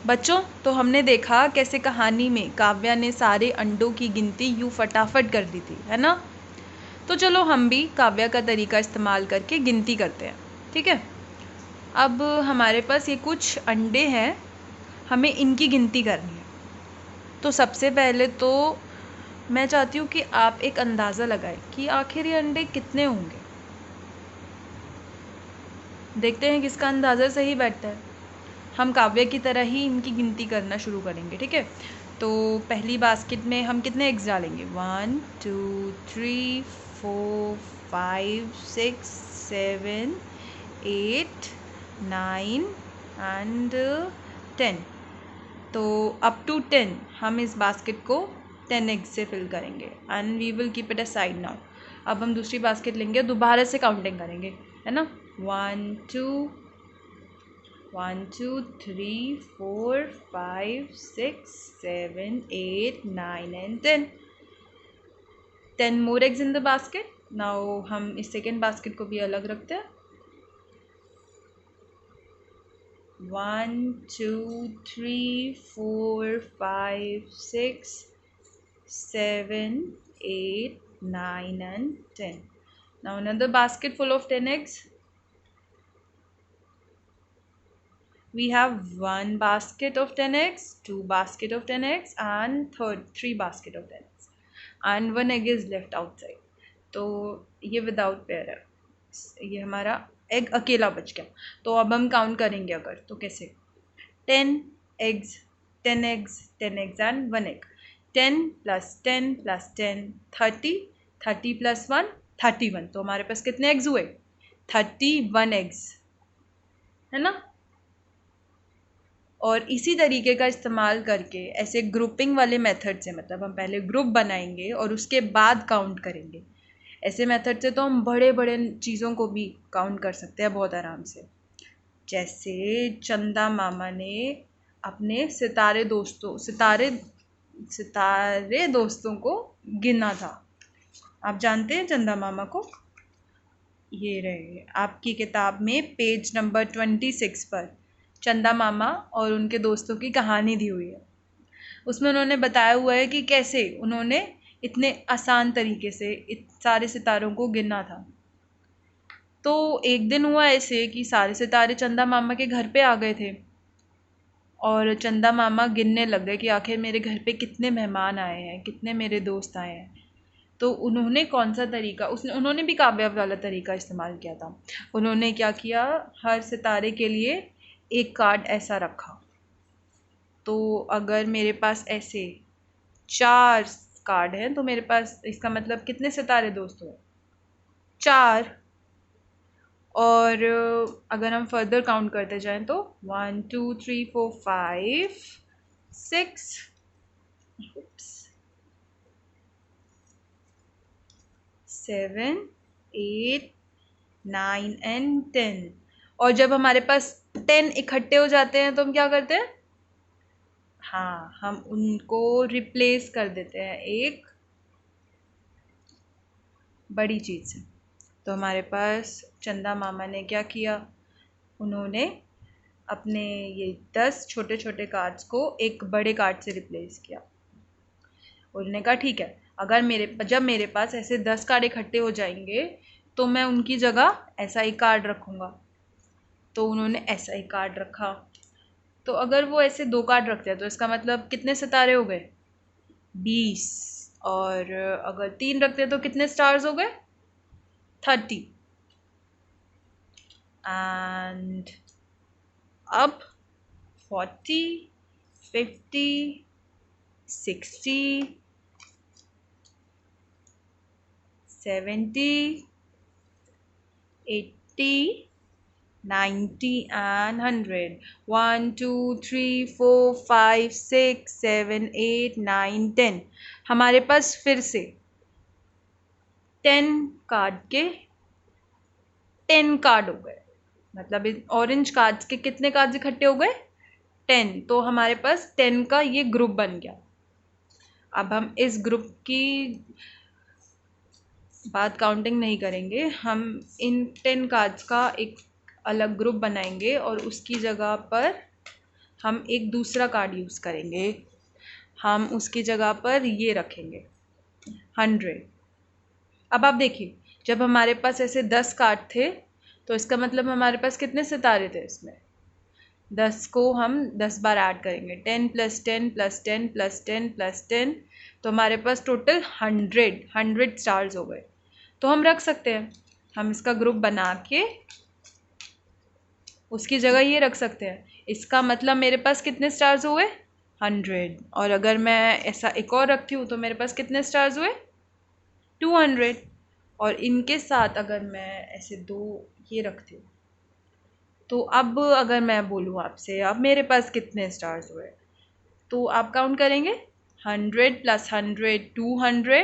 बच्चों, तो हमने देखा कैसे कहानी में काव्या ने सारे अंडों की गिनती यूँ फटाफट कर दी थी, है ना। तो चलो हम भी काव्या का तरीका इस्तेमाल करके गिनती करते हैं, ठीक है। अब हमारे पास ये कुछ अंडे हैं, हमें इनकी गिनती करनी है। तो सबसे पहले तो मैं चाहती हूँ कि आप एक अंदाज़ा लगाएं कि आखिर ये अंडे कितने होंगे। देखते हैं किसका अंदाज़ा सही बैठता है। हम काव्य की तरह ही इनकी गिनती करना शुरू करेंगे, ठीक है। तो पहली बास्केट में हम कितने एग्स डालेंगे? 1 2 3 4 5 6 7 8 9 एंड 10। तो अप टू 10 हम इस बास्केट को 10 एग्स से फिल करेंगे and we will keep it aside now. अब हम दूसरी बास्केट लेंगे, दोबारा से काउंटिंग करेंगे, है ना। 1 2 1 2 3 4 5 6 7 8 9 and 10. 10 more eggs in the basket. Now हम इस सेकेंड बास्केट को भी अलग रखते हैं। 1 2 3 4 5 6 7 8 9 and 10. Now another basket full of 10 eggs. We have one basket of 10 eggs, two basket of 10 eggs and three basket of 10 eggs and one egg is left outside. तो ये without pair है, ये हमारा एग अकेला बच गया। तो अब हम काउंट करेंगे अगर, तो कैसे? 10 eggs 10 eggs 10 eggs and 1 egg। 10 plus 10 plus 10 30, 30 plus 1 31। तो हमारे पास कितने एग्स हुए? 31 एग्स, है ना। और इसी तरीके का इस्तेमाल करके ऐसे ग्रुपिंग वाले मेथड से, मतलब हम पहले ग्रुप बनाएंगे और उसके बाद काउंट करेंगे। ऐसे मेथड से तो हम बड़े बड़े चीज़ों को भी काउंट कर सकते हैं बहुत आराम से। जैसे चंदा मामा ने अपने सितारे दोस्तों को गिना था। आप जानते हैं चंदा मामा को? ये रहे आपकी किताब में पेज नंबर 26 पर चंदा मामा और उनके दोस्तों की कहानी दी हुई है। उसमें उन्होंने बताया हुआ है कि कैसे उन्होंने इतने आसान तरीके से सारे सितारों को गिना था। तो एक दिन हुआ ऐसे कि सारे सितारे चंदा मामा के घर पे आ गए थे और चंदा मामा गिनने लग गए कि आखिर मेरे घर पे कितने मेहमान आए हैं, कितने मेरे दोस्त आए हैं। तो उन्होंने कौन सा तरीका, उन्होंने भी काव्य वाला तरीका इस्तेमाल किया था। उन्होंने क्या किया, हर सितारे के लिए एक कार्ड ऐसा रखा। तो अगर मेरे पास ऐसे 4 कार्ड हैं तो मेरे पास, इसका मतलब कितने सितारे दोस्त हुए? 4। और अगर हम फर्दर काउंट करते जाएं तो 1 2 3 4 5 6 7 8 9 and 10। और जब हमारे पास 10 इकट्ठे हो जाते हैं तो हम क्या करते हैं? हाँ, हम उनको रिप्लेस कर देते हैं एक बड़ी चीज़ से। तो हमारे पास चंदा मामा ने क्या किया, उन्होंने अपने ये 10 छोटे छोटे कार्ड्स को एक बड़े कार्ड से रिप्लेस किया। उन्होंने कहा ठीक है, अगर जब मेरे पास ऐसे 10 कार्ड इकट्ठे हो जाएंगे तो मैं उनकी जगह ऐसा ही कार्ड रखूँगा। तो उन्होंने ऐसा ही कार्ड रखा। तो अगर वो ऐसे 2 कार्ड रखते हैं तो इसका मतलब कितने सितारे हो गए? 20। और अगर 3 रखते हैं तो कितने स्टार्स हो गए? 30। एंड अब 40 50 60 70 80 90 and 100। 1 2 3 4 5 6 7 8 9 10। हमारे पास फिर से 10 कार्ड के 10 कार्ड हो गए। मतलब ऑरेंज कार्ड्स के कितने कार्ड्स इकट्ठे हो गए? 10। तो हमारे पास 10 का ये ग्रुप बन गया। अब हम इस ग्रुप की बात काउंटिंग नहीं करेंगे, हम इन 10 कार्ड्स का एक अलग ग्रुप बनाएंगे और उसकी जगह पर हम एक दूसरा कार्ड यूज़ करेंगे। हम उसकी जगह पर ये रखेंगे 100। अब आप देखिए, जब हमारे पास ऐसे 10 कार्ड थे तो इसका मतलब हमारे पास कितने सितारे थे इसमें। 10 को हम 10 बार ऐड करेंगे, 10 + 10 + 10 + 10 + 10, तो हमारे पास टोटल 100 स्टार्स हो गए। तो हम रख सकते हैं, हम इसका ग्रुप बना के उसकी जगह ये रख सकते हैं। इसका मतलब मेरे पास कितने स्टार्स हुए 100। और अगर मैं ऐसा एक और रखती हूँ तो मेरे पास कितने स्टार्स हुए 200। और इनके साथ अगर मैं ऐसे दो ये रखती हूँ तो अब अगर मैं बोलूँ आपसे अब मेरे पास कितने स्टार्स हुए, तो आप काउंट करेंगे 100 + 100 200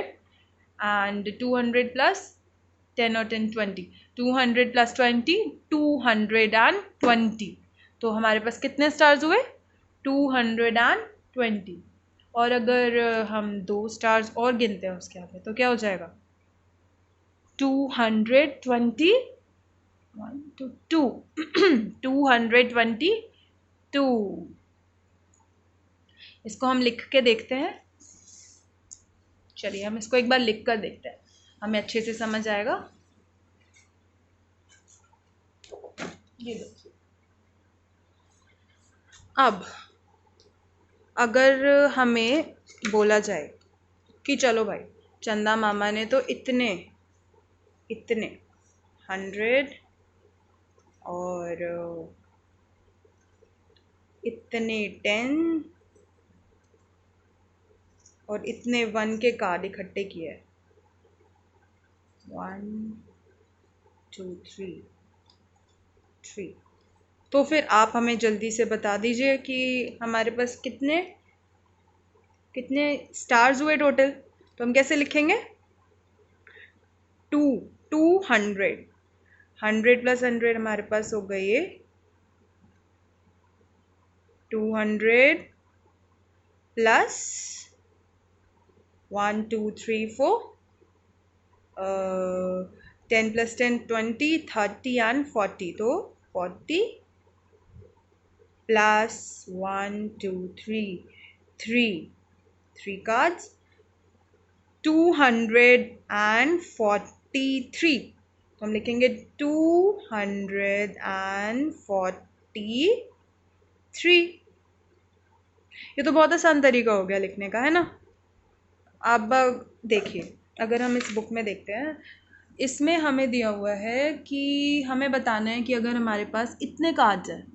एंड 200 + 10 और 10 20, 200 + 20 220। तो हमारे पास कितने स्टार्स हुए 220। और अगर हम 2 स्टार्स और गिनते हैं उसके आगे तो क्या हो जाएगा 220 1 2 222। इसको हम लिख के देखते हैं। चलिए हम इसको एक बार लिख कर देखते हैं, हमें अच्छे से समझ आएगा। ये देखिए, अब अगर हमें बोला जाए कि चलो भाई चंदा मामा ने तो इतने 100 और इतने 10 और इतने 1 के कार्ड इकट्ठे किए हैं, 1 2 3। तो फिर आप हमें जल्दी से बता दीजिए कि हमारे पास कितने कितने स्टार्स हुए टोटल। तो हम कैसे लिखेंगे 200 100 + 100 हमारे पास हो गई है 200 प्लस 1 2 3 4 10 + 10 20 30 एंड 40। तो 40 प्लस 1 2 3 कार्ड्स 243। तो हम लिखेंगे 243। ये तो बहुत आसान तरीका हो गया लिखने का, है ना। अब देखिए, अगर हम इस बुक में देखते हैं, इसमें हमें दिया हुआ है कि हमें बताना है कि अगर हमारे पास इतने कार्ड्स हैं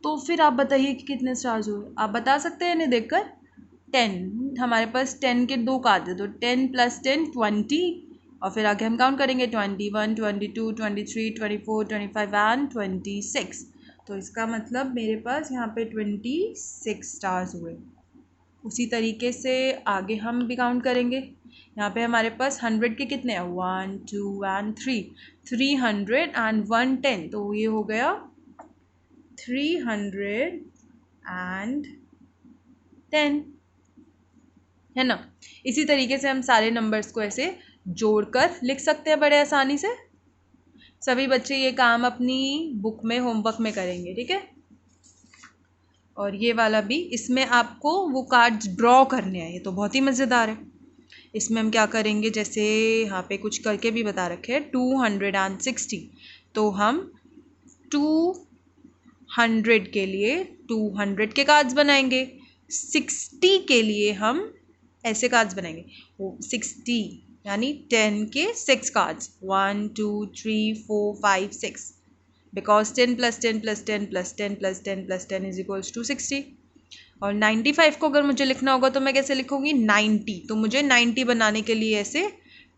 तो फिर आप बताइए कि कितने स्टार्स हुए। आप बता सकते हैं इन्हें देखकर। 10, हमारे पास 10 के 2 कार्ड है तो 10 + 10 20। और फिर आगे हम काउंट करेंगे 21 22 23 24 25 एंड 26। तो इसका मतलब मेरे पास यहाँ पे 26 स्टार्स हुए। उसी तरीके से आगे हम भी काउंट करेंगे। यहाँ पे हमारे पास 100 के कितने हैं 1 2 एंड 3, 300 एंड 110। तो ये हो गया 310, है ना। इसी तरीके से हम सारे नंबर्स को ऐसे जोड़कर लिख सकते हैं बड़े आसानी से। सभी बच्चे ये काम अपनी बुक में होमवर्क में करेंगे, ठीक है। और ये वाला भी, इसमें आपको वो कार्ड्स ड्रॉ करने हैं, ये तो बहुत ही मज़ेदार है। इसमें हम क्या करेंगे, जैसे यहाँ पे कुछ करके भी बता रखे हैं 260। तो हम 200 के लिए 200 के कार्ड्स बनाएंगे। 60 के लिए हम ऐसे कार्ड्स बनाएंगे, वो 60 यानी 10 के 6 कार्ड्स 1 2 3 4 5 6, बिकॉज 10 + 10 + 10 + 10 + 10 + 10 = 60। और 95 को अगर मुझे लिखना होगा तो मैं कैसे लिखूंगी 90। तो मुझे 90 बनाने के लिए ऐसे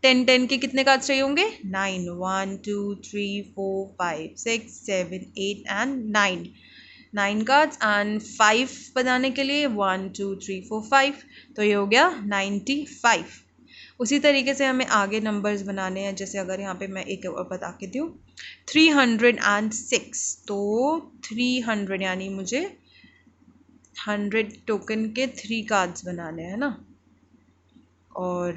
10 के कितने कार्ड्स चाहिए होंगे 9, 1 2 3 4 5 6 7 8 एंड 9 कार्ड्स। एंड 5 बनाने के लिए 1 2 3 4 5। तो ये हो गया 95। उसी तरीके से हमें आगे नंबर्स बनाने हैं। जैसे अगर यहाँ पे मैं एक और बता के दूँ 306। तो 300 यानी मुझे 100 टोकन के 3 कार्ड्स बनाने हैं ना। और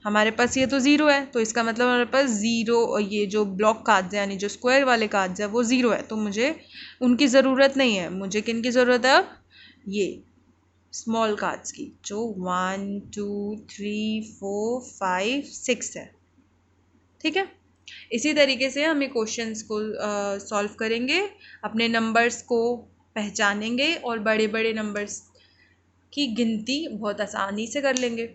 हमारे पास ये तो ज़ीरो है, तो इसका मतलब हमारे पास ज़ीरो, ये जो ब्लॉक कार्ड्स हैं यानी जो स्क्वायर वाले कार्ड्स हैं वो ज़ीरो है, तो मुझे उनकी ज़रूरत नहीं है। मुझे किन की ज़रूरत है अब? ये स्मॉल कार्ड्स की, जो 1 2 3 4 5 6 है। ठीक है, इसी तरीके से हम ये क्वेश्चंस को सॉल्व करेंगे, अपने नंबर्स को पहचानेंगे और बड़े बड़े नंबर्स की गिनती बहुत आसानी से कर लेंगे।